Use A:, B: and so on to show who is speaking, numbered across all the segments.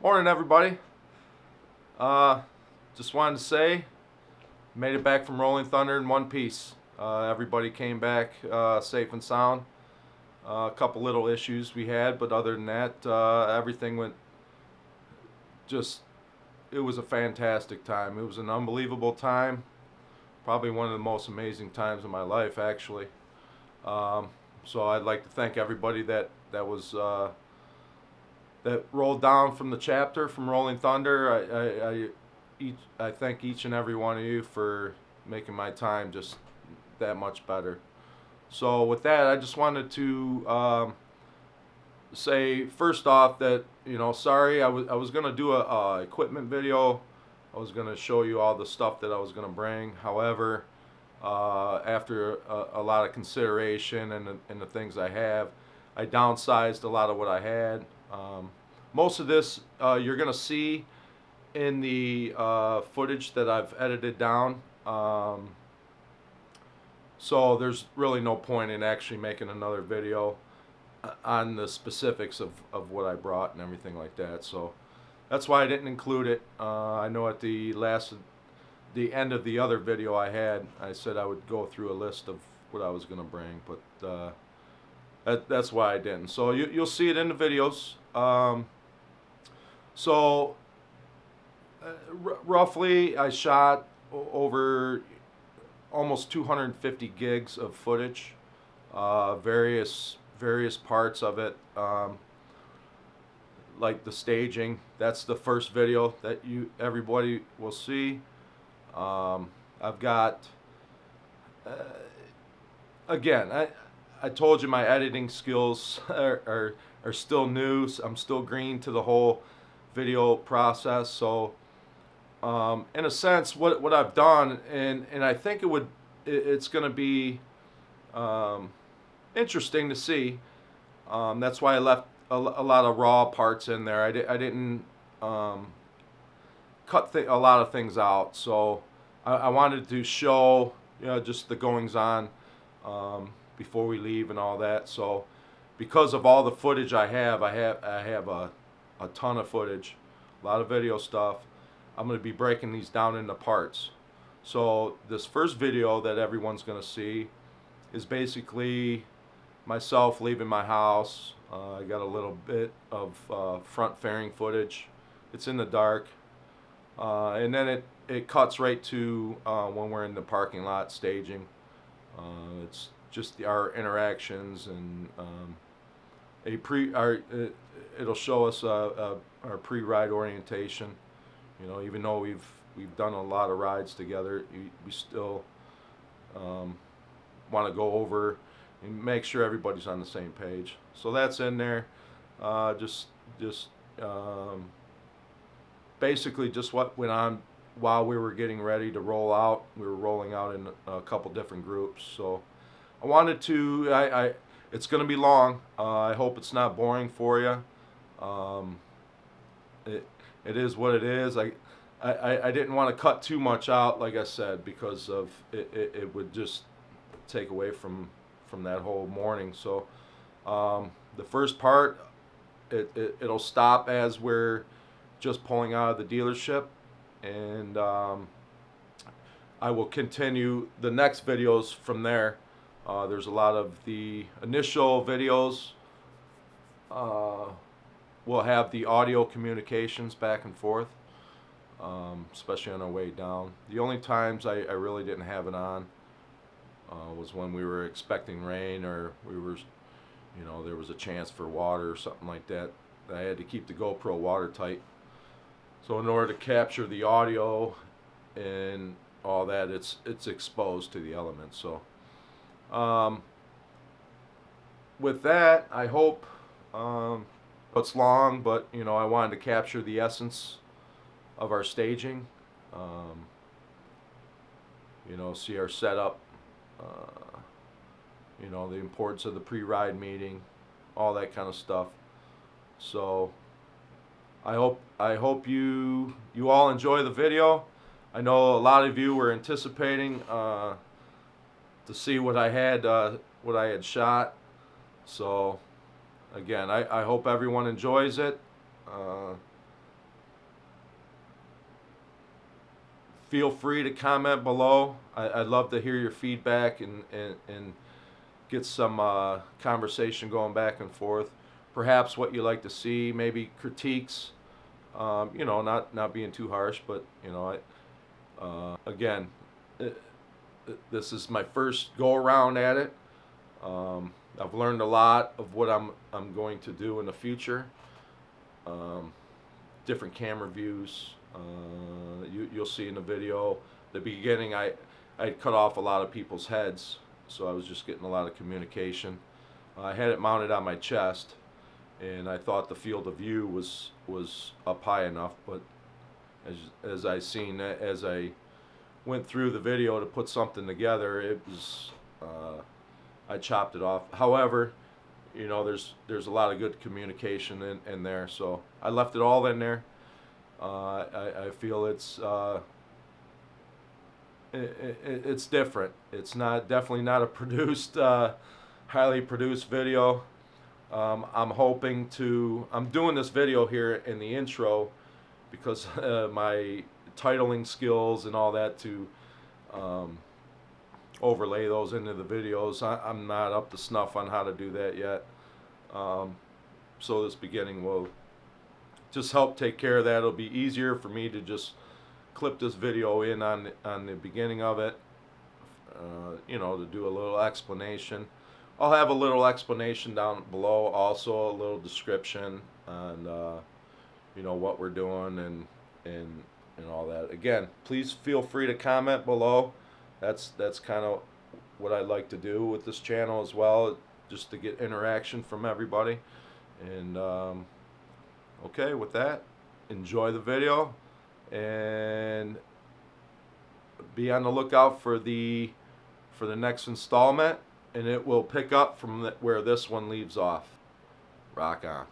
A: Morning, everybody. Uh, just wanted to say, made it back from Rolling Thunder in one piece. Everybody came back safe and sound. A couple little issues we had, but other than that, everything went just, it was a fantastic time. It was an unbelievable time. Probably one of the most amazing times of my life, actually. So I'd like to thank everybody that was that rolled down from the chapter from Rolling Thunder. I thank each and every one of you for making my time just that much better. So with that, I just wanted to say first off that, sorry, I was gonna do a equipment video. I was gonna show you all the stuff that I was gonna bring. However, after a lot of consideration and the things I have, I downsized a lot of what I had. Most of this you're gonna see in the footage that I've edited down. So there's really no point in actually making another video on the specifics of what I brought and everything like that. So that's why I didn't include it. I know at the end of the other video I had, I said I would go through a list of what I was going to bring, but that's why I didn't. So you'll see it in the videos. Roughly, I shot over almost 250 gigs of footage, various parts of it, like the staging. That's the first video that everybody will see. I've got again, I told you my editing skills are still new. So I'm still green to the whole video process. So in a sense, what I've done, and I think it's going to be interesting to see. That's why I left a lot of raw parts in there. I didn't cut a lot of things out. So I wanted to show just the goings on before we leave and all that. So because of all the footage I have a ton of footage, a lot of video stuff. I'm going to be breaking these down into parts. So this first video that everyone's going to see is basically myself leaving my house. I got a little bit of front fairing footage. It's in the dark. And then it cuts right to when we're in the parking lot staging. It's just our interactions and it'll show us our pre-ride orientation. Even though we've done a lot of rides together, we still want to go over and make sure everybody's on the same page. So that's in there. Basically just what went on while we were getting ready to roll out. We were rolling out in a couple different groups. So I wanted to. It's going to be long. I hope it's not boring for you. It is what it is. I didn't want to cut too much out, like I said, because of it would just take away from that whole morning. So the first part, it'll stop as we're just pulling out of the dealership, and I will continue the next videos from there. There's a lot of the initial videos. We'll have the audio communications back and forth, especially on our way down. The only times I really didn't have it on was when we were expecting rain, or we were, there was a chance for water or something like that. I had to keep the GoPro watertight. So in order to capture the audio and all that, it's exposed to the elements. So with that, I hope it's long, but I wanted to capture the essence of our staging. See our setup. The importance of the pre-ride meeting, all that kind of stuff. So I hope you all enjoy the video. I know a lot of you were anticipating to see what I had shot. So again, I hope everyone enjoys it. feel free to comment below. I'd love to hear your feedback and get some conversation going back and forth. Perhaps what you like to see, maybe critiques. You know, not being too harsh, but you know, again, this is my first go around at it. I've learned a lot of what I'm going to do in the future. Different camera views. You'll see in the video. The beginning, I cut off a lot of people's heads, so I was just getting a lot of communication. I had it mounted on my chest, and I thought the field of view was up high enough, but as I went through the video to put something together, it was I chopped it off. However, you know, there's a lot of good communication in there, so I left it all in there. I feel it's different. It's definitely not a produced, highly produced video. I'm doing this video here in the intro because my titling skills and all that to overlay those into the videos. I'm not up to snuff on how to do that yet. So this beginning will just help take care of that. It'll be easier for me to just clip this video in on the beginning of it, you know, to do a little explanation. I'll have a little explanation down below, also a little description on you know, what we're doing and all that. Again, please feel free to comment below. That's kind of what I like to do with this channel as well, just to get interaction from everybody. And okay, with that, enjoy the video and be on the lookout for the next installment, and it will pick up from where this one leaves off. Rock on.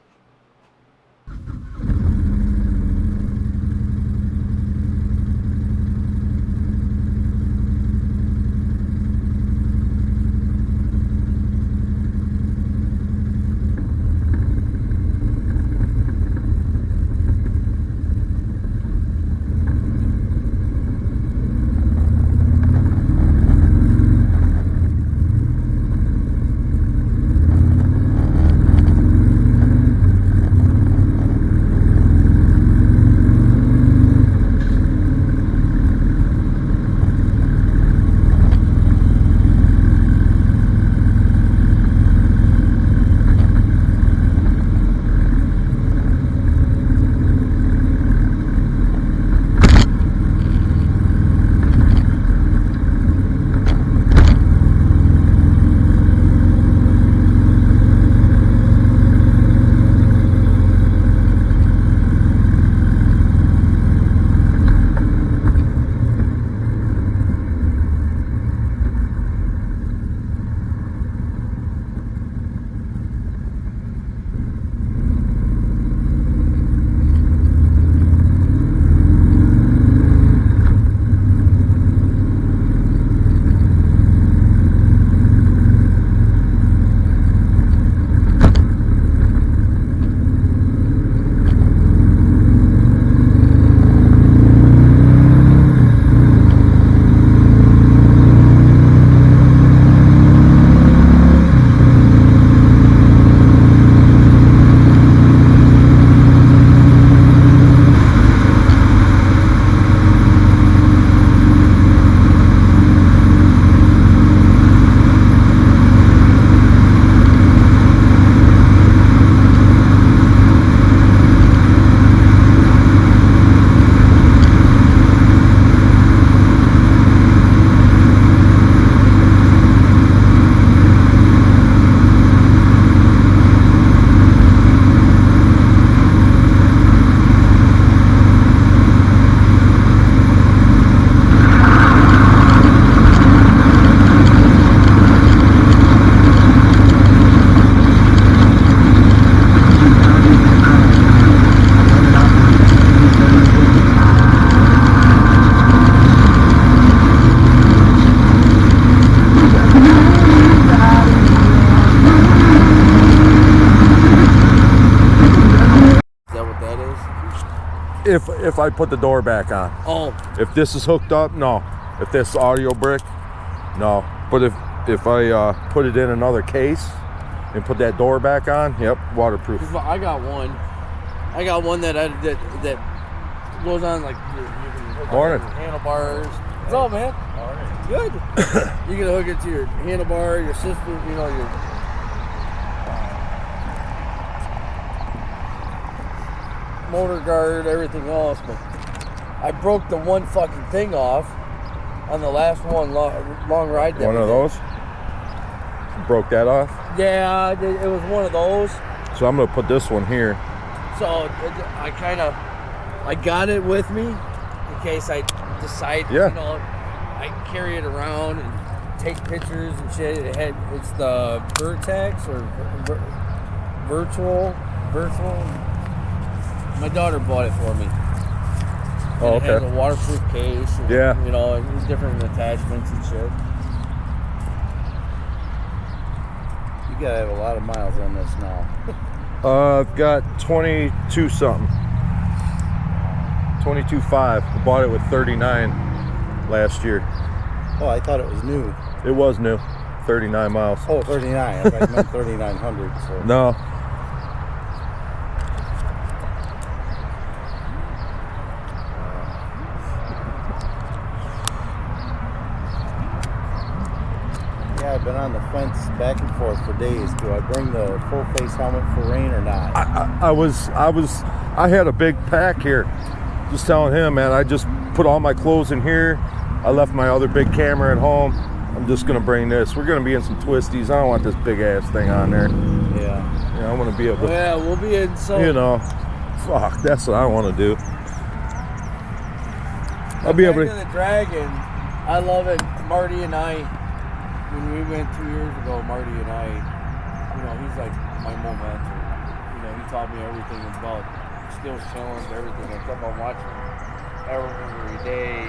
A: If I put the door back on.
B: Oh.
A: If this is hooked up, no. If this audio brick, no. But if I put it in another case and put that door back on, yep, waterproof.
B: I got one. I got one that goes on like
A: Morning.
B: Handlebars. What's up, man? Good. You can hook it to your handlebar, your system, you know, your motor guard, everything else. But I broke the one fucking thing off on the last one long ride.
A: One of those? Broke that off?
B: Yeah, it was one of those.
A: So I'm gonna put this one here.
B: So I got it with me in case I decide,
A: yeah.
B: You know, I carry it around and take pictures and shit. It's the Vertex or virtual. My daughter bought it for me.
A: Oh,
B: okay. It has a waterproof case. And,
A: yeah.
B: You know, different attachments and shit. You gotta have a lot of miles on this now.
A: I've got 22 something. 22.5. I bought it with 39 last year.
C: Oh, I thought it was new.
A: It was new. 39 miles.
C: Oh, 39. I thought you meant 3,900. So.
A: No.
C: Yeah, I've been on the fence back and forth for days. Do I bring the full face helmet for rain or not?
A: I had a big pack here. Just telling him, man, I just put all my clothes in here. I left my other big camera at home. I'm just gonna bring this. We're gonna be in some twisties. I don't want this big ass thing on there.
C: Yeah.
A: You know, I want to be able to.
B: Yeah, we'll be in some.
A: You know, fuck. That's what I want to do. I'll be able to.
B: The Dragon, I love it. Marty and I, when we went 2 years ago, Marty and I, you know, he's like my mentor. You know, he taught me everything about skills challenge, everything. I kept on watching every day.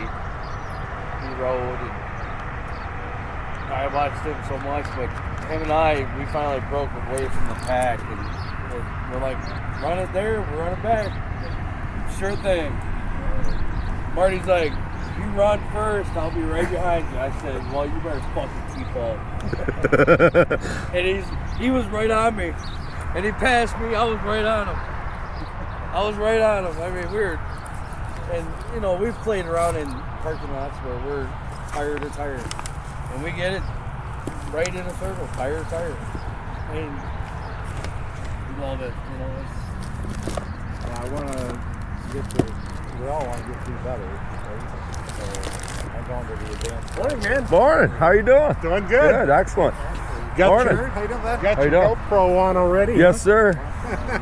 B: He rode, and I watched him so much, but him and I, we finally broke away from the pack, and we're like, run it there, we'll run it back. Sure thing. Marty's like, you run first, I'll be right behind you. I said, well, you better fucking keep up. And he was right on me, and he passed me, I was right on him. I mean, weird. And, you know, we've played around in parking lots where we're tire to tire. And we get it right in a circle, tire to tire. And we love it, you know.
C: I want to we all want to get through better. Right? So I'm going to the advanced.
D: Morning, man.
A: Morning. How you doing?
D: Doing good.
A: Good. Excellent.
D: Got
A: Morning.
D: your, how you doing, bud?
A: How
D: Got
A: you
D: your
A: doing?
D: GoPro on already?
A: Yes, sir.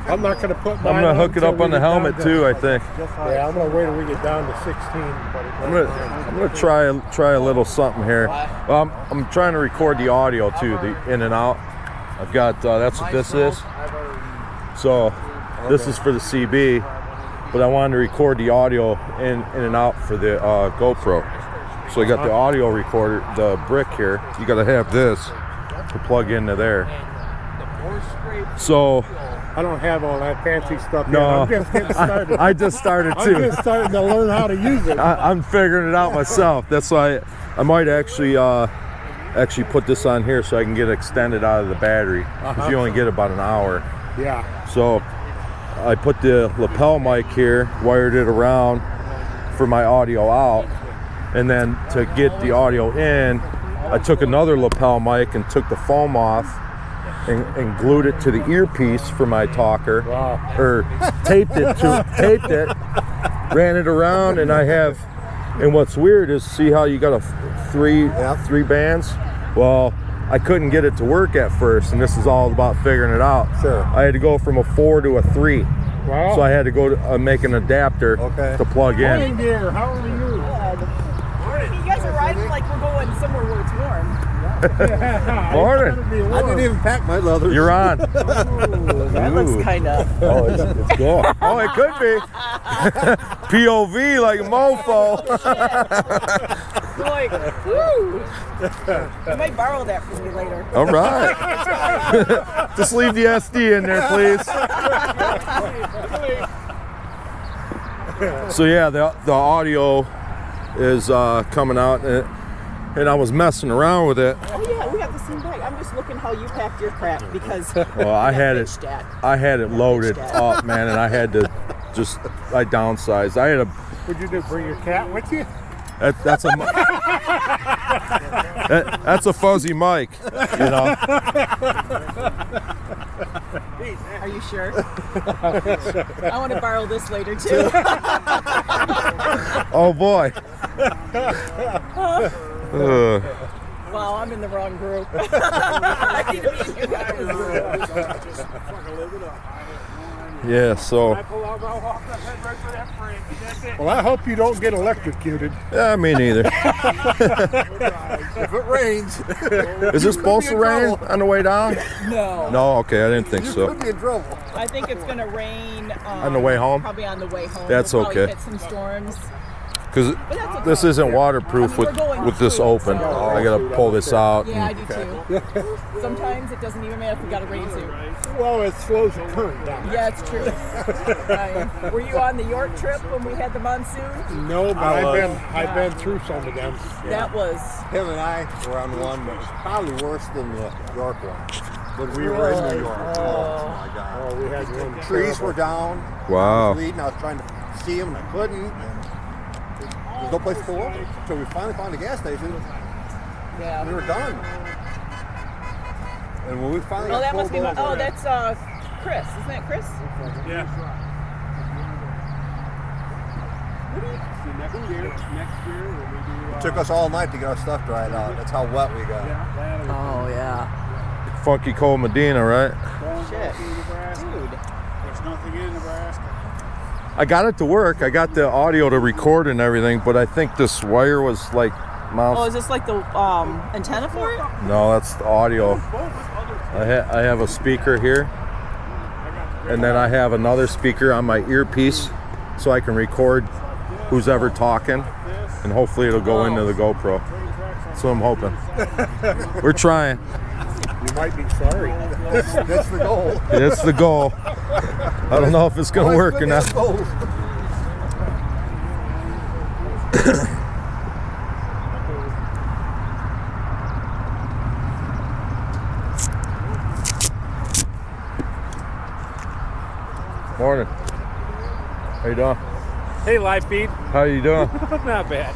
D: I'm not going to put mine
A: I'm gonna
D: on
A: hook it
D: until
A: up on
D: we
A: the
D: get
A: helmet
D: down
A: too. I think.
D: Yeah, I'm going to wait till we get down to 16. But
A: I'm gonna try a little something here. I'm trying to record the audio too, the in and out. I've got that's what this is. So this is for the CB, but I wanted to record the audio in and out for the GoPro. So I got the audio recorder, the brick here. You got to have this to plug into there. So
D: I don't have all that fancy stuff
A: no,
D: yet. I'm just getting started.
A: I just started too.
D: I'm just starting to learn how to use it.
A: I'm figuring it out myself. That's why I might actually put this on here so I can get extended out of the battery. Because you only get about an hour.
D: Yeah.
A: So I put the lapel mic here, wired it around for my audio out, and then to get the audio in, I took another lapel mic and took the foam off and glued it to the earpiece for my talker.
D: Wow.
A: Or taped it, ran it around, and I have. And what's weird is, see how you got three bands? Well, I couldn't get it to work at first, and this is all about figuring it out.
C: Sure.
A: I had to go from a 4 to a 3.
D: Wow.
A: So I had to go to make an adapter to plug in.
D: Morning, dear. How are you?
E: You guys are riding like we're going somewhere where it's warm.
A: Morning.
C: I didn't even pack my leather.
A: You're on.
E: That looks kind of.
A: Oh, it's cool. Oh, it could be. POV like a mofo.
E: Like, woo! You might borrow that from me later.
A: All right. Just leave the SD in there, please. So yeah, the audio is coming out, and I was messing around with it.
E: Oh yeah, we have the same bag. I'm just looking how you packed your crap because
A: Well, I had it loaded
E: Dad.
A: up, man, and I had to I downsized. I had a
D: What'd you do? Bring your cat with you?
A: that's a that's a fuzzy mic, you know.
E: Are you sure? I want to borrow this later too.
A: Oh boy.
E: Wow, I'm in the wrong group. I need to be in you guys.
A: Yeah, so
D: Well, I hope you don't get electrocuted.
A: yeah, me neither.
C: If it rains,
A: Is this supposed to rain on the way down?
E: No.
A: No, okay, I didn't think
C: you
A: so.
C: could be in trouble.
E: I think it's gonna rain
A: On the way home?
E: Probably on the way home.
A: That's
E: We'll probably
A: okay.
E: Hit some storms.
A: Because
E: But that's okay.
A: this isn't waterproof
E: I mean, we're going
A: with this
E: through it,
A: open.
E: so-
A: I gotta pull this out.
E: Yeah, I do too. Sometimes it doesn't even matter if we got a rainsuit.
D: Well, it slows the current down.
E: Yeah, it's true. Were you on the York trip when we had the monsoon?
D: No, but I've been through some of them.
E: That was
C: Him and I were on one that was probably worse than the York one. But we were in New York. Oh my God.
D: Oh, we had one.
C: Trees were down.
A: Wow.
C: I was leading. I was trying to see them and I couldn't. There's no place to pull over. So we finally found a gas station.
E: yeah.
C: We were done. And when we finally
E: Oh,
C: got
E: that must be.
C: pulled over,
E: Oh, that's Chris. Isn't that Chris?
D: Yeah.
E: What do you?
D: Next year when we do.
C: it took us all night to get our stuff dried out. That's how wet we got.
E: Oh yeah.
A: Funky Cold Medina, right?
E: Shit. Dude.
D: There's nothing in Nebraska.
A: I got it to work. I got the audio to record and everything, but I think this wire was like
E: Oh,
A: mounted.
E: is this like the antenna for it?
A: No, that's the audio. I have a speaker here, and then I have another speaker on my earpiece, so I can record who's ever talking, and hopefully it'll go into the GoPro. That's what I'm hoping. We're trying.
D: You might be sorry.
C: That's the goal.
A: It's the goal. I don't know if it's gonna work or not. Morning. How you doing?
D: Hey, live feed.
A: How you doing?
D: Not bad.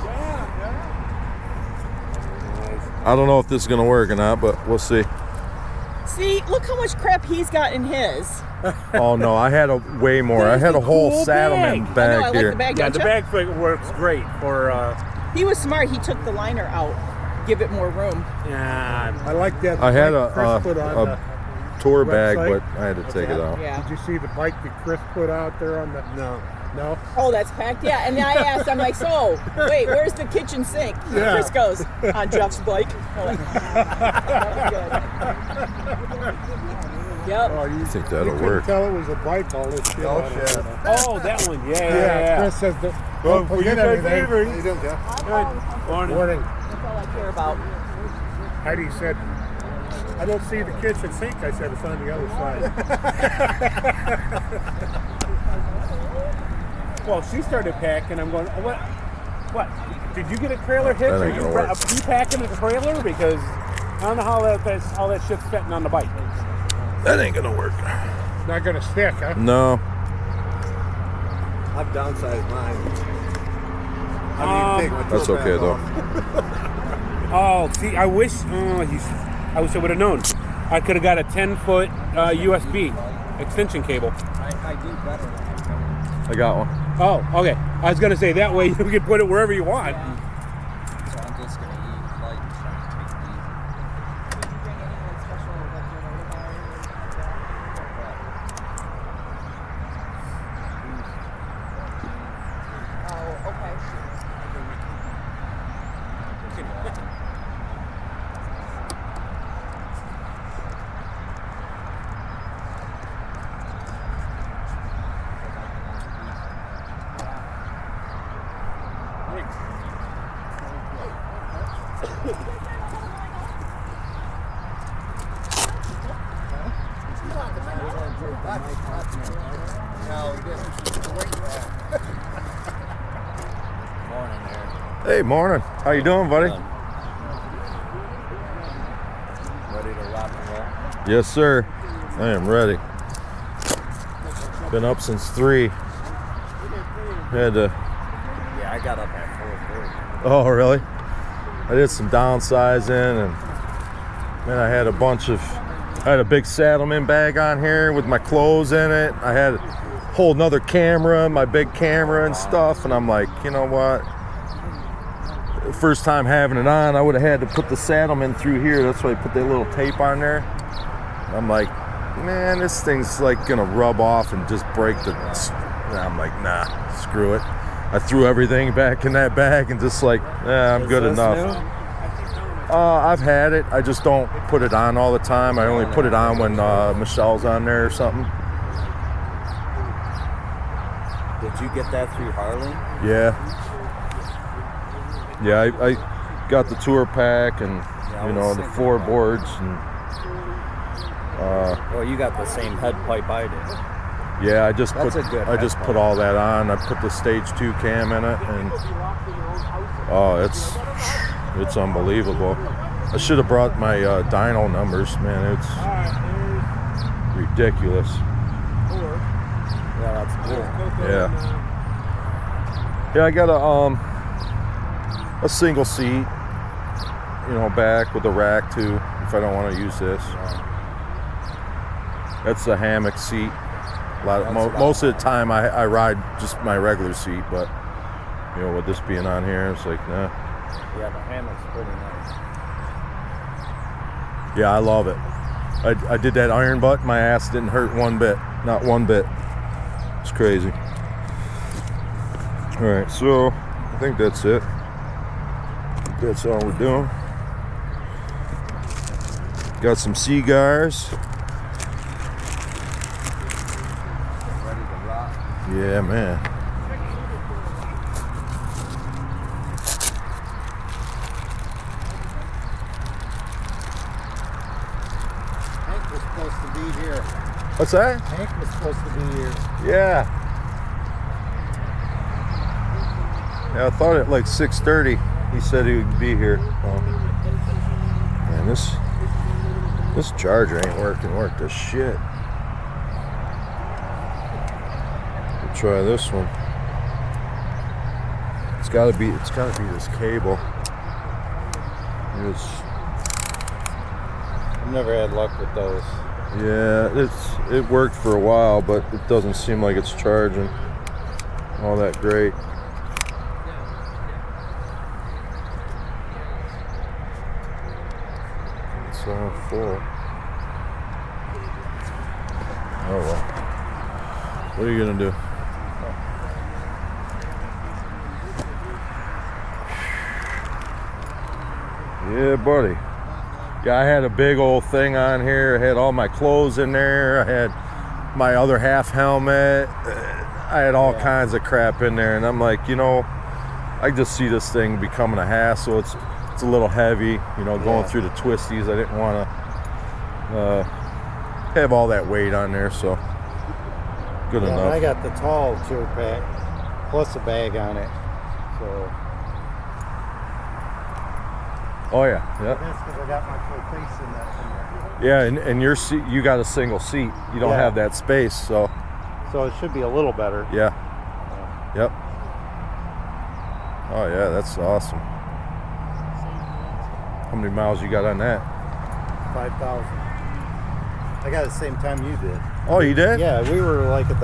A: I don't know if this is gonna work or not, but we'll see.
E: See, look how much crap he's got in his.
A: Oh no, I had a way more. I had a whole
D: cool
A: Saddleman
D: bag.
A: bag
E: I know, I like
A: here.
E: the bag,
D: Yeah,
E: don't
D: the
E: ya?
D: bag fit works great for.
E: He was smart. He took the liner out, give it more room.
D: Yeah.
B: I like that.
A: I had
B: bike Chris put on
A: a tour bag,
B: website.
A: but I had to take it out.
E: Yeah.
B: Did you see the bike that Chris put out there on the?
C: No.
B: No.
E: Oh, that's packed. Yeah, and then I asked, I'm like, so wait, where's the kitchen sink?
B: Yeah.
E: Chris goes on Jeff's bike. I'm like, that was good. Yep.
B: Oh, you
A: think
B: you
A: that'll
B: couldn't
A: work.
B: Tell it was a bike. All this shit.
C: Oh,
B: on it.
C: shit.
D: Oh, that one. Yeah.
B: Yeah. Chris says that. Don't forget anything.
C: How you doing, Jeff?
D: Morning.
B: Morning.
E: That's all I care about.
B: Heidi said, "I don't see the kitchen sink." I said, "It's on the other side."
D: Well, she started packing. I'm going, oh, what? What? Did you get a trailer hitch?
A: That
D: Are
A: ain't
D: you,
A: gonna work.
D: are you packing a trailer? Because I don't know how that shit's fitting on the bike.
A: That ain't gonna work.
B: Not gonna stick, huh?
A: No.
C: I've downsized mine. I didn't take my
A: That's
C: tool
A: okay,
C: pack
A: though.
C: off.
D: Oh, see, I wish I would have known. I could have got a 10-foot USB extension cable.
A: I got one.
D: Oh, okay. I was gonna say that way you can put it wherever you want.
F: So I'm just gonna eat light and try to take it easy.
E: Did you bring any like special like granola bars or something like that? Oh, okay.
A: Hey, morning. How you doing, buddy?
F: Ready to rock and roll?
A: Yes, sir. I am ready. Been up since 3. Had to.
F: Yeah, I got up at 4:30.
A: Oh, really? I did some downsizing, and then I had a big Saddleman bag on here with my clothes in it. I had a whole nother camera, my big camera and stuff, and I'm like, you know what? First time having it on, I would have had to put the Saddleman through here. That's why I put that little tape on there. I'm like, man, this thing's like gonna rub off and just break the. And I'm like, nah, screw it. I threw everything back in that bag and just like, I'm good enough. I've had it. I just don't put it on all the time. I only put it on when Michelle's on there or something.
F: Did you get that through Harley?
A: Yeah. Yeah, I got the tour pack and the floorboards and.
F: Well, you got the same head pipe I did.
A: Yeah, I just
F: That's
A: put
F: a good
A: put all that on. I put the stage 2 cam in it, and it's unbelievable. I should have brought my dyno numbers, man. It's ridiculous.
F: Yeah, that's cool.
A: Yeah. Yeah, I got a single seat, back with a rack too, if I don't want to use this. That's a hammock seat. Most of the time I ride just my regular seat, but with this being on here, it's like, nah.
F: Yeah, the hammock's pretty nice.
A: Yeah, I love it. I did that iron butt, my ass didn't hurt one bit. Not one bit. It's crazy. Alright, so I think that's it. That's all we're doing. Got some cigars.
F: Ready to rock.
A: Yeah, man.
C: Hank was supposed to be here.
A: What's that?
C: Hank was supposed to be here.
A: Yeah. Yeah, I thought at like 6:30 he said he would be here. Man, this charger ain't working worth a shit. We'll try this one. It's gotta be this cable.
C: I've never had luck with those.
A: Yeah, it worked for a while, but it doesn't seem like it's charging all that great. It's full. Oh well. What are you gonna do? Yeah, buddy. Yeah, I had a big old thing on here. I had all my clothes in there. I had my other half helmet. I had all kinds of crap in there, and I'm like, I just see this thing becoming a hassle. It's a little heavy, going through the twisties. I didn't want to have all that weight on there, so good enough.
C: And I got the tall tour pack plus a bag on it. So.
A: Oh yeah, yep.
C: That's because I got my full face in that thing.
A: Yeah, and your seat, you got a single seat. You don't have that space, so.
C: So it should be a little better.
A: Yeah. Yep. Oh yeah, that's awesome. How many miles you got on that?
C: 5,000. I got it the same time you did.
A: Oh, you did?
C: Yeah, we were like at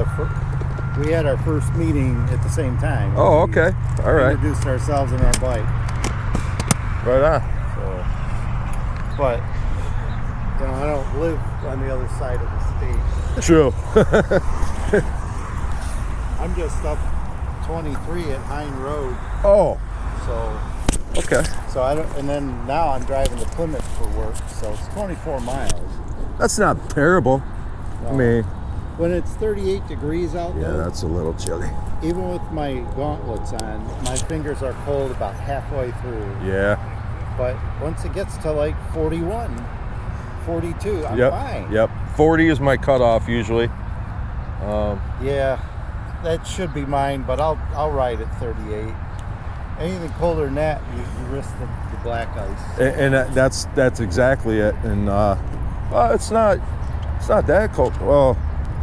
C: we had our first meeting at the same time.
A: Oh, okay. All right.
C: We introduced ourselves and our bike.
A: Right on.
C: So, but I don't live on the other side of the state.
A: True.
C: I'm just up 23 at Hine Road.
A: Oh.
C: So.
A: Okay.
C: So and then now I'm driving to Plymouth for work. So it's 24 miles.
A: That's not terrible.
C: No.
A: I mean,
C: when it's 38 degrees out there.
A: Yeah, that's a little chilly.
C: Even with my gauntlets on, my fingers are cold about halfway through.
A: Yeah.
C: But once it gets to like 41, 42, I'm fine.
A: Yep. 40 is my cutoff usually.
C: Yeah, that should be mine, but I'll ride at 38. anything colder than that, you risk the black ice.
A: And that's exactly it. And it's not that cold. Well,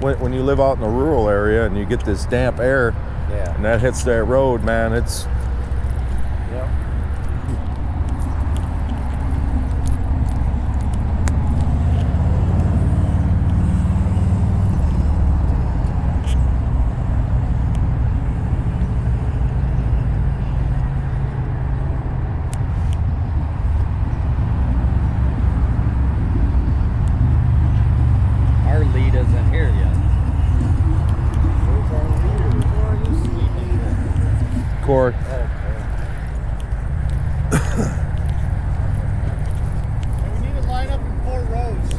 A: when you live out in a rural area and you get this damp air,
C: Yeah.
A: and that hits that road, man, it's.
C: Yep.
F: Our lead isn't here yet.
A: Corey.
C: And we need to line up in 4 rows.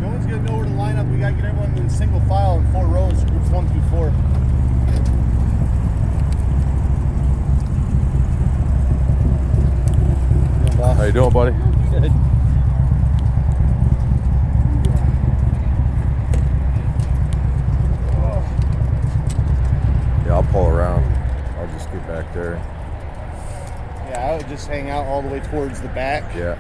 C: No one's gonna know where to line up. We gotta get everyone in single file in 4 rows, groups 1 through 4.
A: How you doing, buddy?
F: Good.
A: Yeah, I'll pull around. I'll just get back there.
C: Yeah, I would just hang out all the way towards the back.
A: Yeah.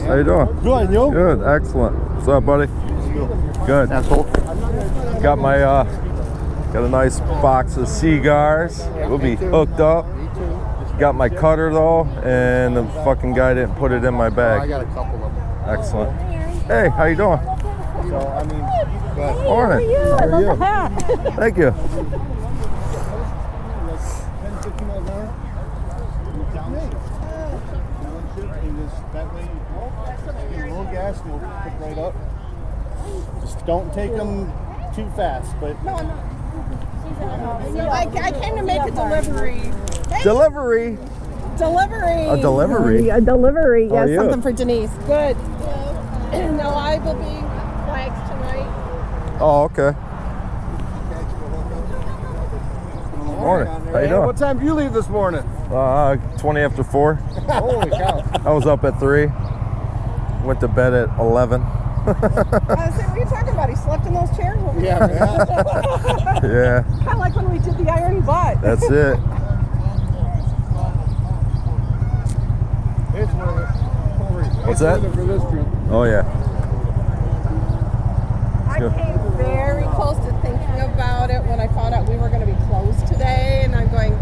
A: How you doing?
C: Good, you?
A: Good, excellent. What's up, buddy? Good. Got my got a nice box of cigars. We'll be hooked up. Got my cutter though, and the fucking guy didn't put it in my
C: I
A: bag.
C: got a couple of them.
A: Excellent. Hey, how you doing?
C: So, I mean, good.
A: Morning.
G: I love the hat.
A: Thank you.
C: 10, 15 miles an hour. Down there. And just that way, get a little gas and we'll pick right up. Just don't take them too fast, but
G: No, I'm not. I came to make a delivery.
A: Delivery.
G: Delivery.
A: A delivery.
G: A delivery.
A: How are
G: Yes,
A: you?
G: something for Denise. Good. No, I will be flags tonight.
A: Oh, okay. Morning. How you doing?
C: what time do you leave this morning?
A: 20 after 4.
C: Holy cow.
A: I was up at 3. Went to bed at 11.
G: I was saying, what are you talking about? He slept in those chairs?
C: Yeah, man.
A: Yeah,
G: Kind of like when we did the iron butt.
A: that's it.
C: It's worth it.
A: What's that?
C: It's worth it for this trip.
A: Oh yeah.
G: I came very close to thinking about it when I found out we were going to be closed today, and I'm going,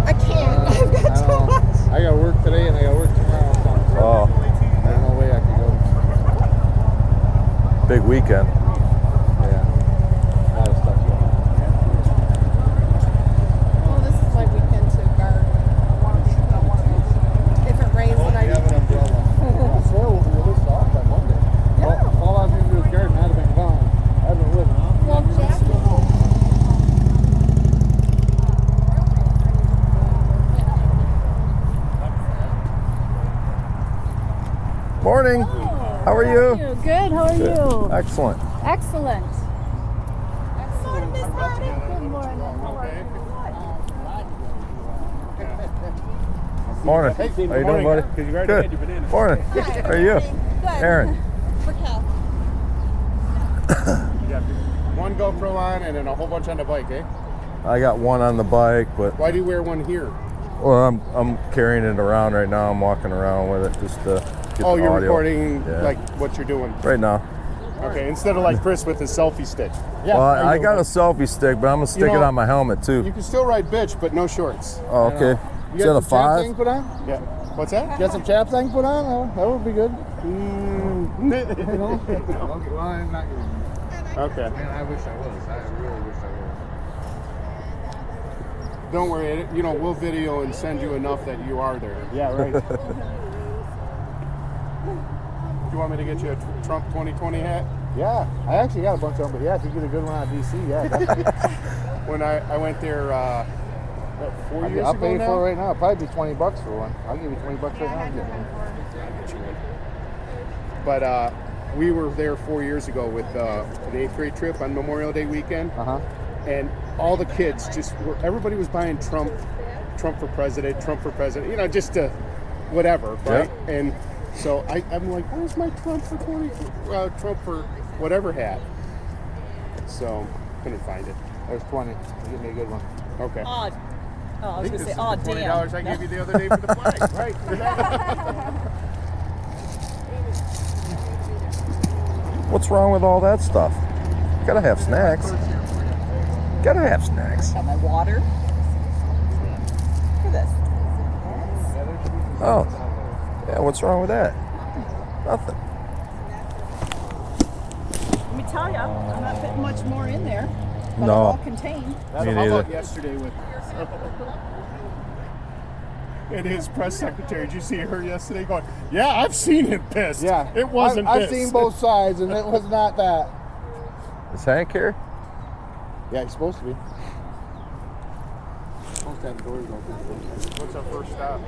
G: I can't. I've got too much.
C: I got work today and I got work tomorrow. So
A: Oh,
C: there's no way I can go.
A: big weekend.
C: Yeah. A lot of stuff going on.
G: Well, this is my weekend to garden. If it rains, then I
C: You have an umbrella. Sarah will be released off by Monday.
G: Yeah.
C: All I was going to do is garden. I'd have been gone. I've been with her.
G: Well, Jack.
A: Morning. How are you?
H: Good, how are you?
A: Excellent.
H: Excellent.
G: Morning, Miss Marty.
H: Good morning. How are you?
A: Morning. How you doing, buddy? Good. Morning. How are you? Aaron.
G: Raquel.
C: You got one GoPro on and then a whole bunch on the bike, eh?
A: I got one on the bike, but
C: Why do you wear one here?
A: well, I'm carrying it around right now. I'm walking around with it just to get
C: Oh,
A: the
C: you're
A: audio.
C: recording
A: Yeah.
C: like what you're doing.
A: Right now.
C: Okay, instead of like Chris with his selfie stick.
A: Well, I got a selfie stick, but I'm gonna stick it
C: know,
A: on my helmet
C: You
A: too.
C: can still ride bitch, but no shorts.
A: Oh, okay.
C: You
A: Is that a
C: got some chaps I can
A: 5?
C: put on? Yeah. What's that? You got some chaps I can put on? Oh, that would be good. You know?
I: Well, I'm not gonna.
C: Okay.
I: Man, I wish I was. I really wish I was.
C: Don't worry. You know, we'll video and send you enough that you are there.
I: Yeah, right.
C: Do you want me to get you a Trump 2020 hat?
I: Yeah, I actually got a bunch of them, but yeah, if you get a good one out of DC, yeah.
C: When I went there 4 years
I: I'll
C: ago
I: pay
C: now?
I: for it right now. It'll probably be $20 for one. I'll give you $20 right now. and get one.
C: But we were there 4 years ago with the 8th grade trip on Memorial Day weekend.
I: Uh-huh.
C: And all the kids everybody was buying Trump for president, you know, just to whatever, right?
A: Yeah.
C: And so I'm like, where's my Trump for whatever hat? So couldn't find it.
I: There's 20. Give me a good one.
C: Okay.
E: Odd. Oh, I was
C: This
E: going to say,
C: is
E: oh,
C: the $20
E: damn.
C: I gave you the other day for the flag, right?
A: What's wrong with all that stuff? Gotta have snacks. Gotta have snacks.
E: Got my water. Look at this.
A: Oh. Yeah, what's wrong with that? Nothing.
E: Let me tell you, I'm not fitting much more in there. But
A: No.
E: all contained.
A: Me
C: How
A: neither.
C: about yesterday with and his press secretary? Did you see her yesterday going, yeah, I've seen him pissed.
I: Yeah.
C: It wasn't
I: I've
C: pissed.
I: seen both sides, and it was not that.
A: Is Hank here?
I: Yeah, he's supposed to be.
C: Supposed to have doors open. What's our first stop?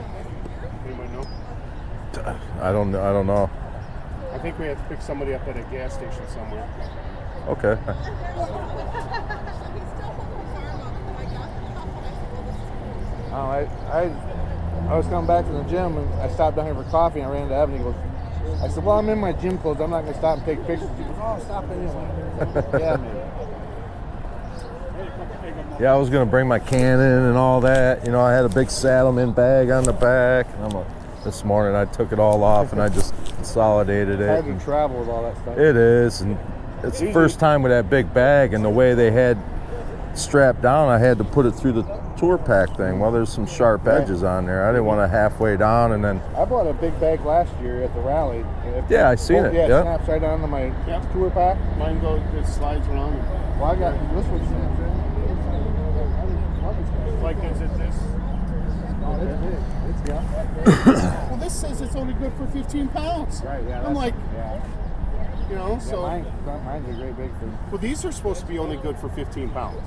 C: Anybody know?
A: I don't know.
C: I think we have to pick somebody up at a gas station somewhere.
A: Okay.
I: I was coming back from the gym, and I stopped down here for coffee, and I ran into Evan. He goes, I said, well, I'm in my gym clothes. I'm not going to stop and take pictures. He goes, oh, stop anyway. Yeah, man.
A: Yeah, I was gonna bring my cannon and all that. You know, I had a big saddleman bag on the back. And this morning I took it all off and I just consolidated it.
I: Hard to travel with all that stuff.
A: It is, and it's the first time with that big bag, and the way they had strapped down, I had to put it through the tour pack thing. Well, there's some sharp edges on there. I didn't want to halfway down and then.
I: I bought a big bag last year at the rally.
A: Yeah, I seen it.
I: Yeah, it
A: Yep.
I: snaps right onto my tour pack.
C: Mine goes, it slides around.
I: Well, I got this one snaps in.
C: Like, is it this?
I: Oh, it's big. It's
C: Well, this says it's only good for 15 pounds.
I: Right, yeah.
C: I'm like,
I: yeah.
C: you know, so.
I: Mine's a great big thing.
C: Well, these are supposed to be only good for 15 pounds.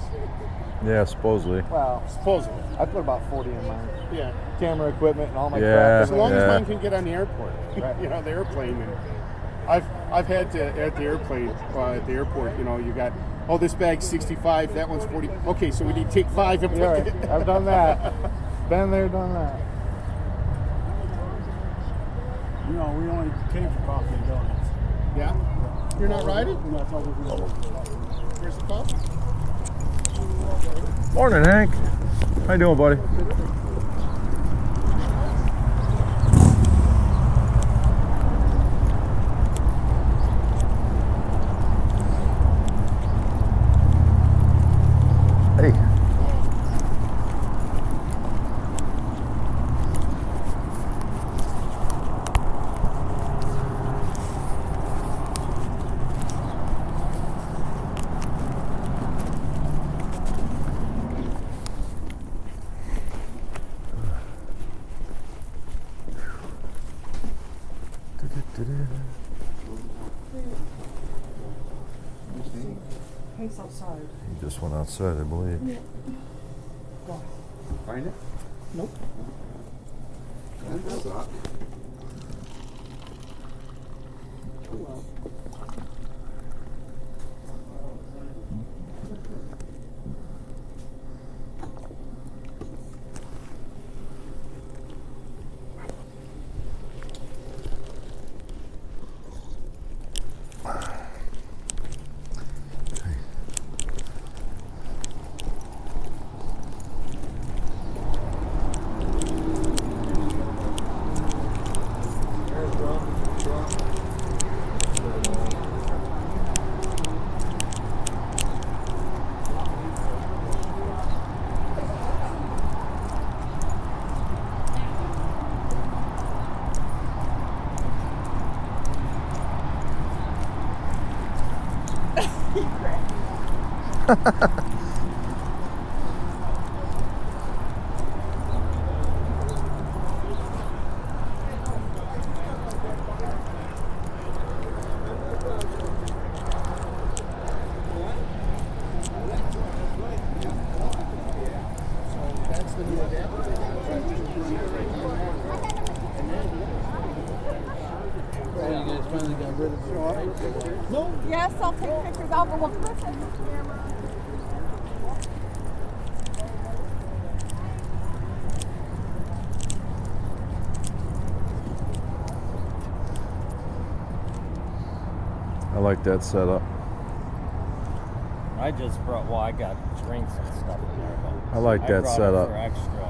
A: Yeah, supposedly.
I: Well,
C: Supposedly.
I: I put about 40 in mine.
C: Yeah.
I: Camera equipment and all my
A: Yeah.
I: crap.
C: As long as
A: Yeah.
C: mine can get on the airport,
I: Right.
C: you know, the airplane. And I've had to at the airplane at the airport. You know, you got this bag's 65, that one's 40. Okay, so we need to take 5 and put
I: Yeah,
C: it.
I: I've done that. Been there, done that.
C: No, we only came for coffee and donuts. Yeah. You're not riding? No, that's all we're doing. Where's the coffee?
A: Morning, Hank. How you doing, buddy? Hey.
G: He's outside.
A: He just went outside, I believe.
C: Find it? Nope.
G: Yes, I'll take pictures. I'll go with this.
A: I like that setup.
B: I just brought, I got drinks and stuff in there. But
A: I like that
B: brought
A: setup.
B: it for extra.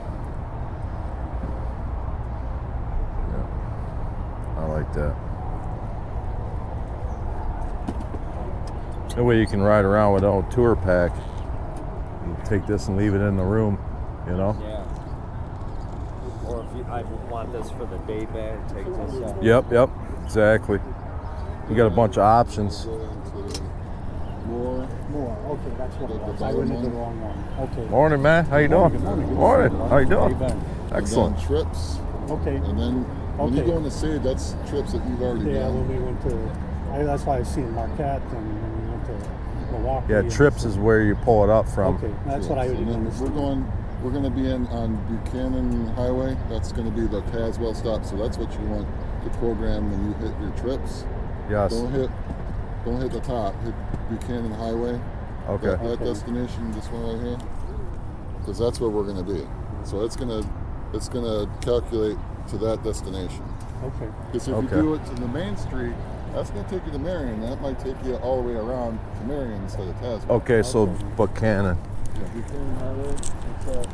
A: I like that. That way you can ride around with a tour pack. You take this and leave it in the room, you know?
B: Yeah. Or if I want this for the day bag, take this out.
A: Yep, exactly. You got a bunch of options.
C: More. Okay, that's what it was. I went into the wrong one. Okay.
A: Morning, man. How you doing? Morning. How you doing? Excellent.
J: And then trips.
C: Okay.
J: And then when you go in the city, that's trips that you've already
C: Yeah,
J: done.
C: when we went to, that's why I seen Marquette and when we went to Milwaukee.
A: Yeah, trips is where you pull it up from.
C: Okay, that's what I would
J: And then we're going to be in on Buchanan Highway. That's going to be the Caswell stop. So that's what you want to program when you hit your trips.
A: Yes.
J: Don't hit the top. Hit Buchanan Highway.
A: Okay.
J: That destination, this one right here, because that's where we're going to be. So it's gonna calculate to that destination.
C: Okay.
J: Because if you do it to the main street, that's going to take you to Marion. That might take you all the way around to Marion instead of Tasman.
A: Okay, so Buchanan.
C: Buchanan Highway. It's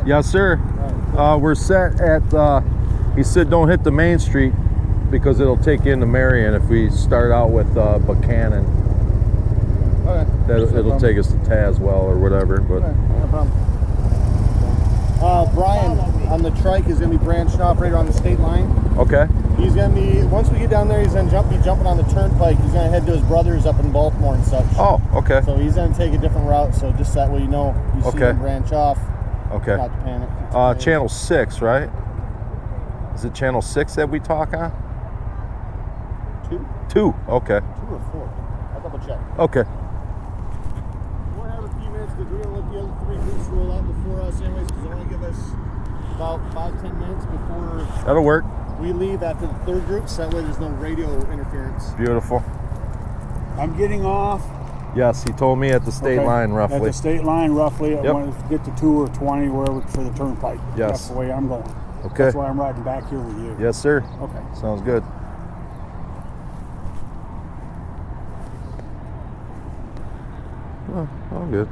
A: Yes, sir. We're set at, he said don't hit the main street because it'll take you into Marion if we start out with Buchanan.
C: Okay.
A: It'll take us to Tazewell or whatever. But
C: Okay, no problem. Brian on the trike is going to be branching off right on the state line.
A: okay.
C: He's going to be, once we get down there, he's going to be jumping on the turnpike. He's going to head to his brother's up in Baltimore and such.
A: Oh, okay.
C: So he's going to take a different route, so just that way you know. You see
A: Okay.
C: him branch off.
A: Okay.
C: Not to panic.
A: Channel 6, right? Is it channel 6 that we talk on? 2. Okay.
C: 2 or 4. I'll double check.
A: Okay.
C: We'll have a few minutes because we're going to let the other 3 groups roll out before us anyways, because they only give us about 5-10 minutes before
A: That'll work.
C: we leave after the 3rd group, so that way there's no radio interference.
A: Beautiful.
K: I'm getting off.
A: Yes, he told me at the state line roughly.
K: At the state line, roughly. I
A: Yep.
K: want to get to 2 or 20, wherever, for the turnpike.
A: Yes.
K: That's the way I'm going.
A: Okay.
K: That's why I'm riding back here with you.
A: Yes, sir.
K: Okay.
A: Sounds good. Oh, all good.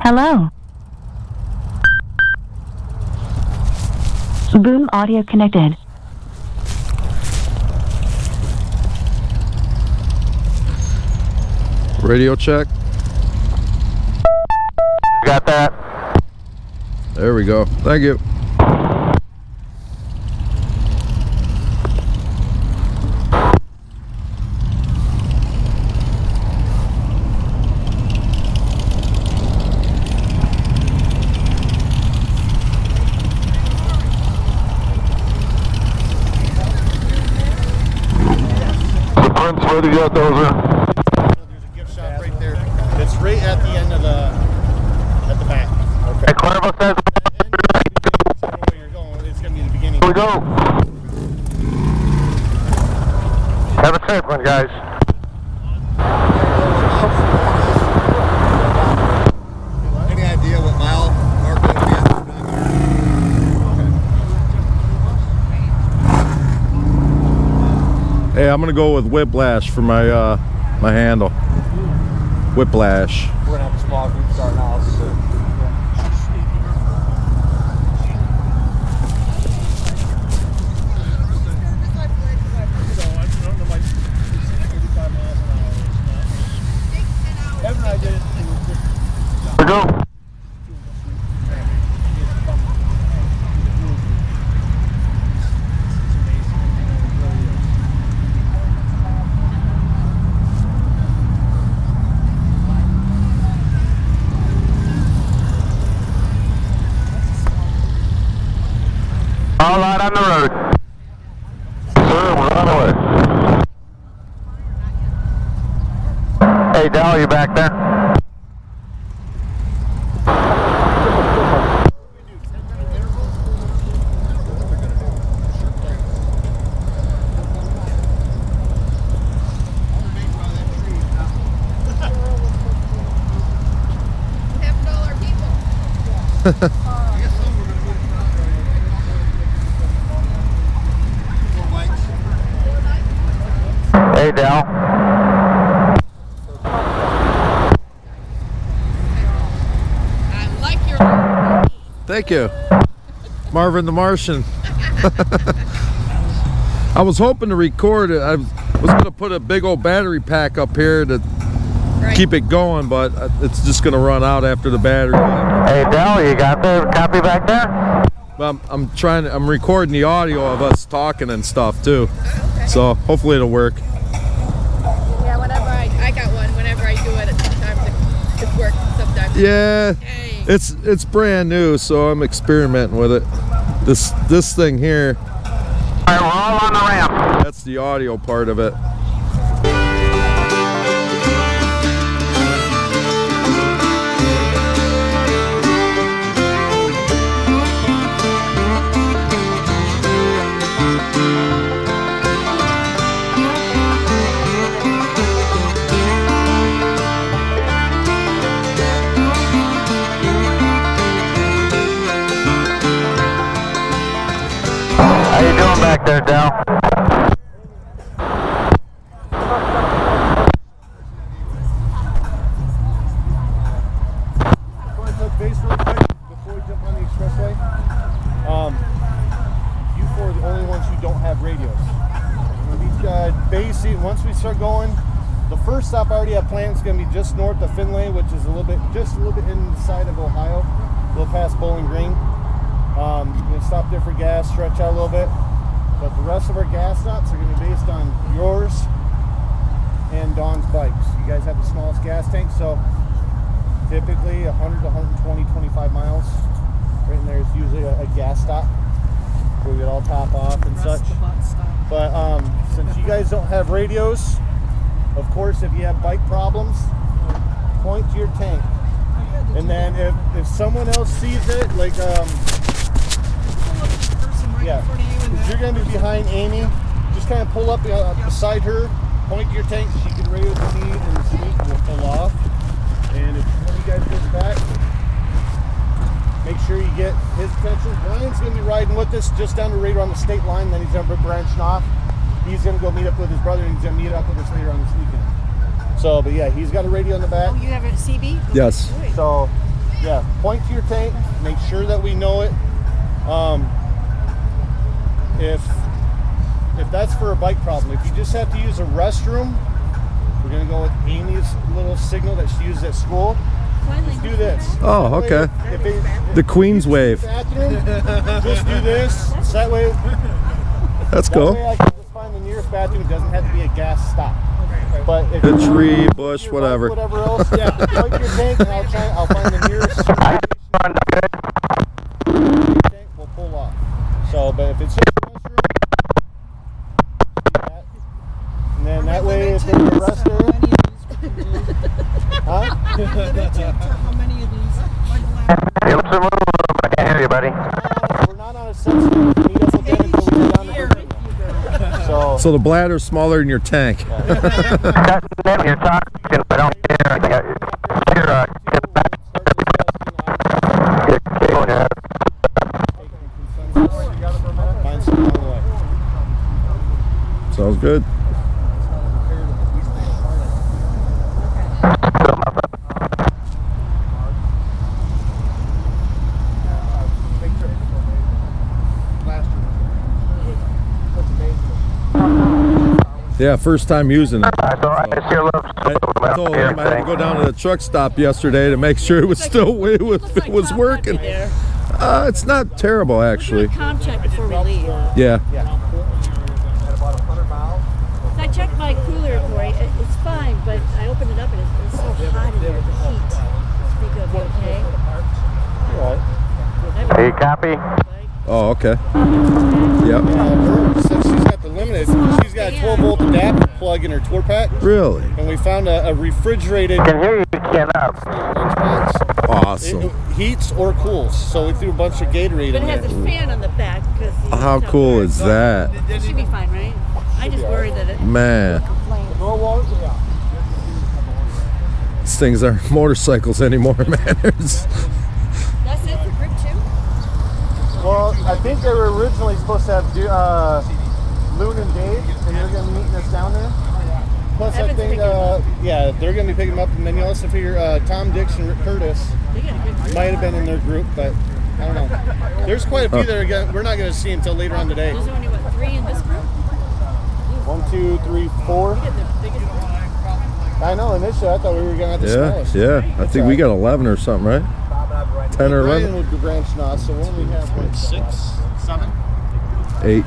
L: Hello. Boom audio connected.
A: Radio check.
M: Got that.
A: There we go. Thank you.
M: Where do you got those?
C: There's a gift shop right there. It's right at the end of at the back.
M: Okay. Hey, Clarabelle says.
C: Where you're going, it's going to be the beginning.
M: Here we go. Have a safe one, guys.
C: Any idea what mile mark will be at?
A: Hey, I'm gonna go with Whiplash for my my handle. Whiplash.
F: We're gonna have a small group starting out.
M: copy back there? Hey, Dal.
A: Thank you. Marvin the Martian. I was hoping to record it. I was going to put a big old battery pack up here to keep it going, but it's just going to run out after the battery.
M: Hey, Dal, you got the copy back there?
A: I'm recording the audio of us talking and stuff too. Okay. So hopefully it'll work.
G: Yeah, whenever I got one, whenever I do it, sometimes it works, sometimes.
A: Yeah, it's brand new, so I'm experimenting with it. This thing here.
M: All right, we're all on the ramp.
A: That's the audio part of it.
M: How you doing back there, Dal?
C: Base real quick before we jump on the expressway. You four are the only ones who don't have radios. Once we start going, the first stop I already have planned is going to be just north of Finlay, which is just a little bit inside of Ohio, a little past Bowling Green. We're going to stop there for gas, stretch out a little bit. But the rest of our gas stops are going to be based on yours and Dawn's bikes. You guys have the smallest gas tank, so typically 100 to 120, 25 miles. Right in there is usually a gas stop where we get all top off and such. But since you guys don't have radios, of course, if you have bike problems, point to your tank. And then if someone else sees it, like if you're going to be behind Amy, just kind of pull up beside her, point to your tank so she can radio the speed, and the speed will pull off. And if one of you guys goes back, make sure you get his attention. Brian's going to be riding with us just down the road on the state line, then he's going to be branching off. He's going to go meet up with his brother, and he's going to meet up with us later on this weekend. So, but yeah, he's got a radio in the back.
H: Oh, you have a CB?
A: Yes.
C: So, yeah, point to your tank, make sure that we know it. If that's for a bike problem, if you just have to use a restroom, we're going to go with Amy's little signal that she uses at school. Just do this.
A: Oh, okay. The Queen's Wave.
C: Bathroom, just do this. That way,
A: That's cool.
C: That way I can just find the nearest bathroom. It doesn't have to be a gas stop. But if
A: A tree, bush, whatever.
C: Whatever else, yeah. Point your tank, and I'll find the nearest tank. We'll pull off. So, but if it's just a restroom, do that. And then that way, if there's a rest area. Huh?
E: How many of these?
M: I can't hear you, buddy.
C: We're not on a set schedule. Meet up with them until we get down to Virginia.
A: So the bladder's smaller than your tank.
M: You're talking, I don't hear.
A: Sounds good. Yeah, first time using it. I told him I had to go down to the truck stop yesterday to make sure it was still it was working. It's not terrible actually.
H: Com check before we leave.
A: Yeah.
H: I checked my cooler for it. It's fine, but I opened it up and it's so hot in there. The heat. I think it'll be okay.
M: Hey, copy.
A: Oh, okay. Yep.
C: Since she's got the limiter She's got a 12-volt adapter plug in her tour pack.
N: Really?
C: And we found a refrigerated.
M: I can hear you, cannot.
N: Awesome.
C: It heats or cools, so we threw a bunch of Gatorade
H: But
C: in
H: it has
C: there.
H: a fan on the back because.
N: How cool is that?
H: It should be fine, right? I just worry that it.
N: Man. These things aren't motorcycles anymore, man.
H: That's it for grip too.
C: Well, I think they were originally supposed to have Loon and Dave, and they're going to be meeting us down there. Plus, I think, yeah, they're going to be picking them up, and then you also figure Tom Dix and Rick Curtis might have been in their group, but I don't know. There's quite a few that we're not going to see until later on today.
H: There's only, what, 3 in this group?
C: 1, 2, 3, 4. I know, initially I thought we were going to have the smallest.
N: Yeah. I think we got 11 or something, right? 10 or 11?
C: Brian would be branched now, so we'll only have, what, 6, 7?
N: 8.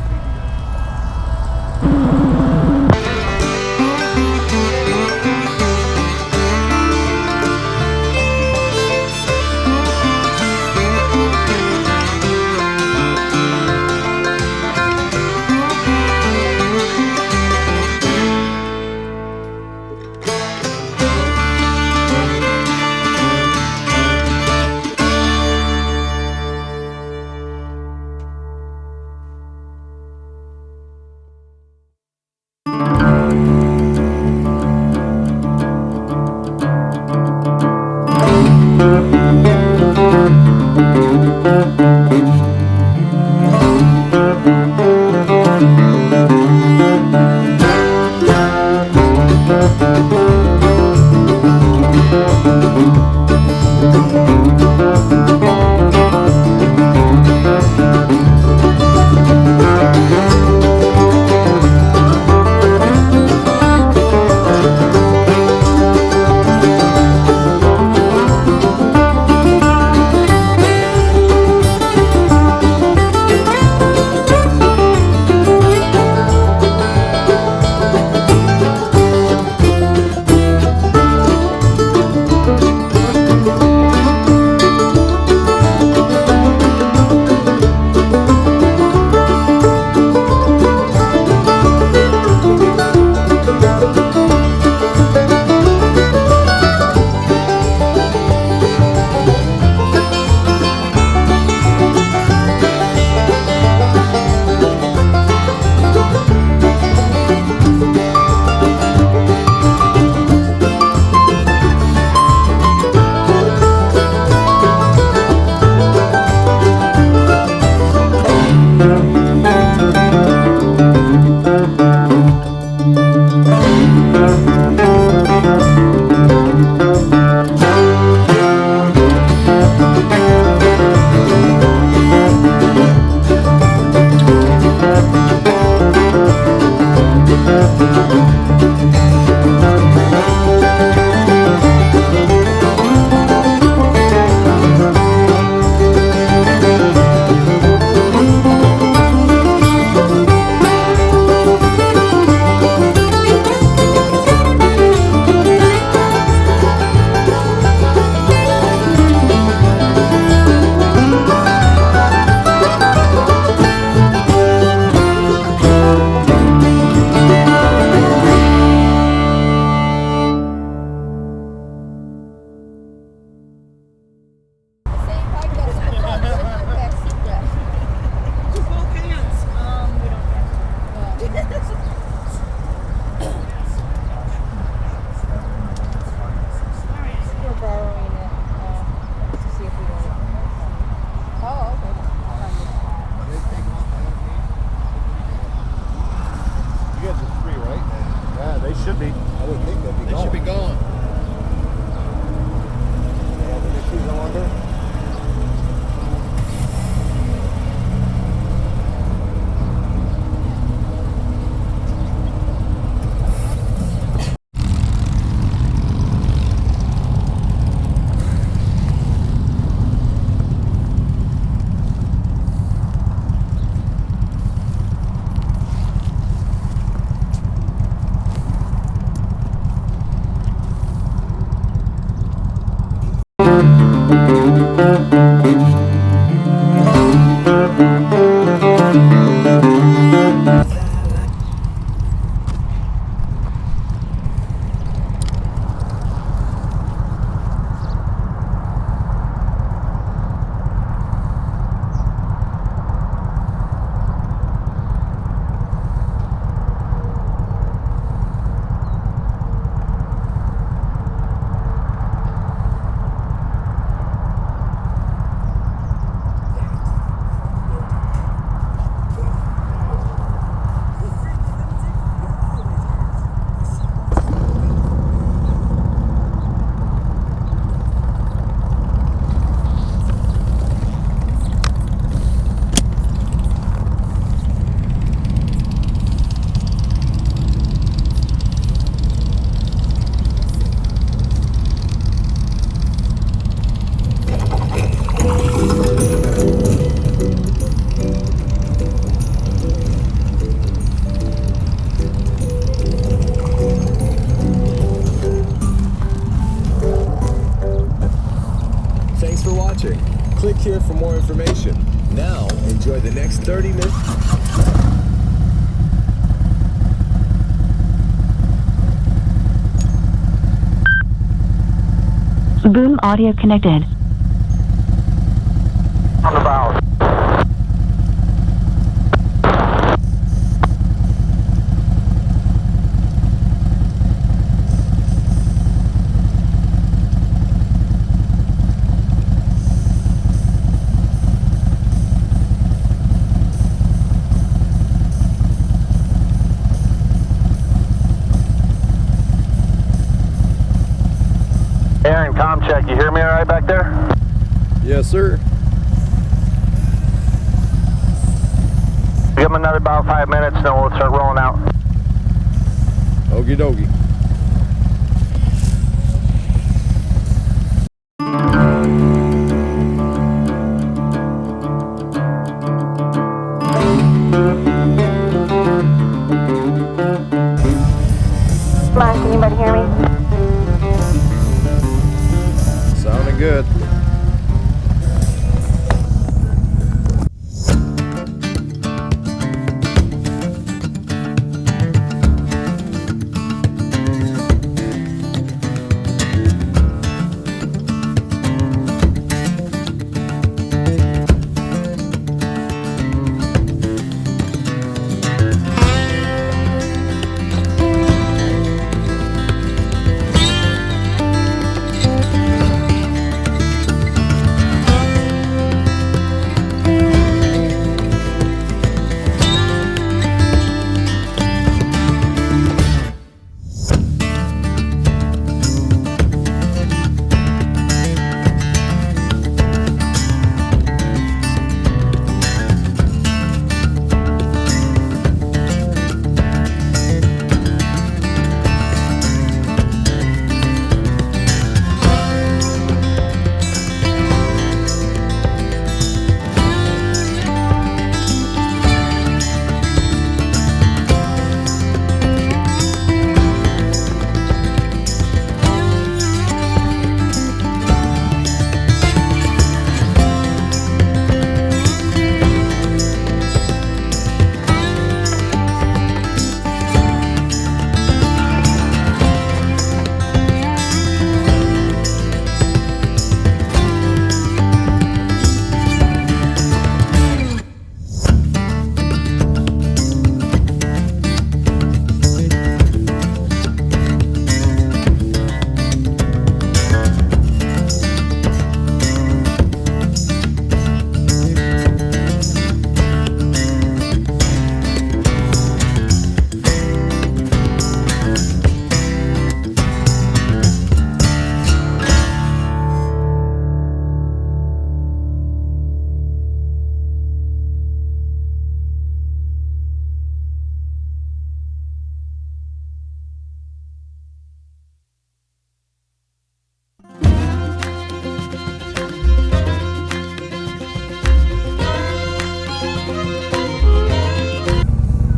O: watching. Click here for more information. Now, enjoy the next 30 minutes.
L: Boom audio connected.
M: On the bows. Aaron, comm check. You hear me all right back there?
N: Yes, sir.
M: Give them another about 5 minutes, then we'll start rolling out.
N: Okie dokie.
L: Come on, can anybody hear me?
N: Sounding good.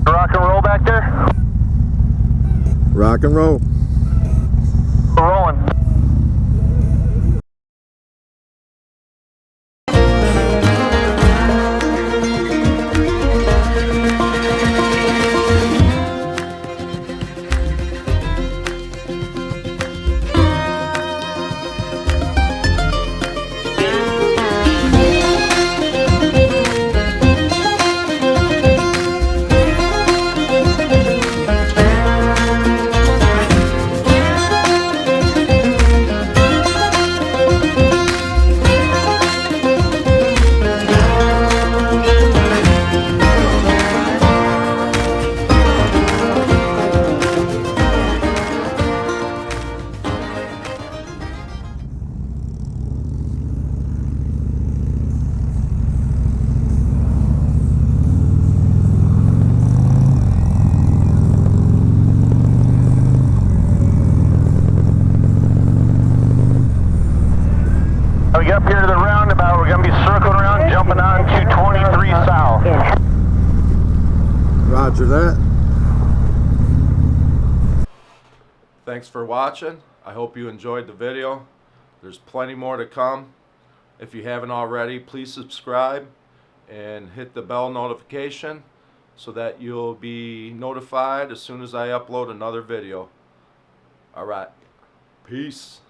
M: Rock and roll back there?
N: Rock and roll.
M: We're rolling. We get up here to the roundabout, we're going to be circling around, jumping on 223 south.
N: Roger that.
A: Thanks for watching. I hope you enjoyed the video. There's plenty more to come. If you haven't already, please subscribe and hit the bell notification so that you'll be notified as soon as I upload another video. Alright, peace.